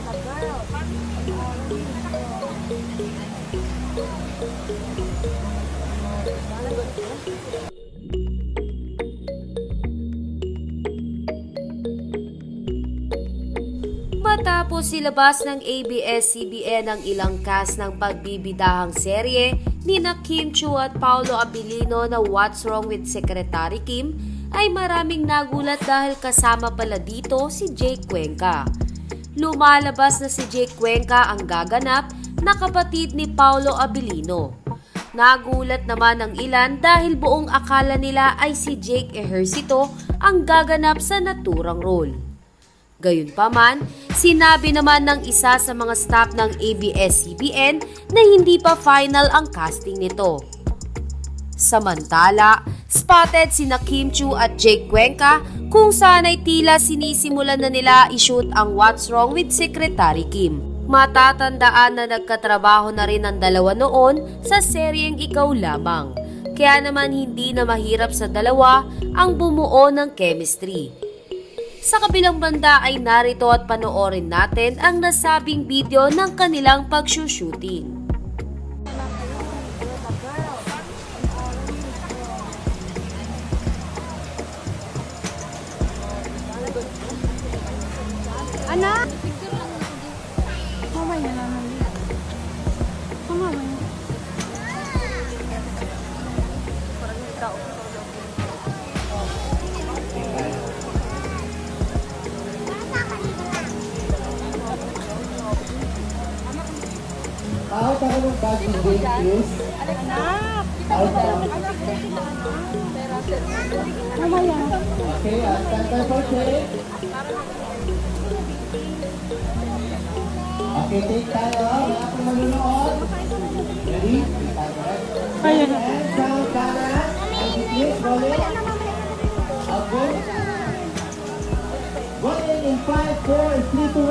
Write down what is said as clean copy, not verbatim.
Matapos silabas ng ABS-CBN ang ilang cast ng pagbibidahang serye nina Kim Chiu at Paolo Abilino na What's Wrong with Secretary Kim, ay maraming nagulat dahil kasama pala dito si Jake Cuenca. Lumalabas na si Jake Cuenca ang gaganap na kapatid ni Paolo Abilino. Nagulat naman ang ilan dahil buong akala nila ay si Jake Ejercito ang gaganap sa naturang role. Gayunpaman, sinabi naman ng isa sa mga staff ng ABS-CBN na hindi pa final ang casting nito. Samantala, spotted sina Kim Chiu at Jake Cuenca kung saan ay tila sinisimulan na nila i-shoot ang What's Wrong with Secretary Kim. Matatandaan na nagkatrabaho na rin ang dalawa noon sa seryeng Ikaw Lamang. Kaya naman hindi na mahirap sa dalawa ang bumuo ng chemistry. Sa kabilang banda ay narito at panoorin natin ang nasabing video ng kanilang pagsushooting. Anak! Mamaya naman. Mamaya. Out ako ng bag ng game, please. Anak! Out ako. Mamaya. Okay, stand by for check. Okay, take tayo. Wala akong manunood. Ready? Ayan. And sound camera. Please, roll it. Okay. Rolling in 5, 4, 3, 2,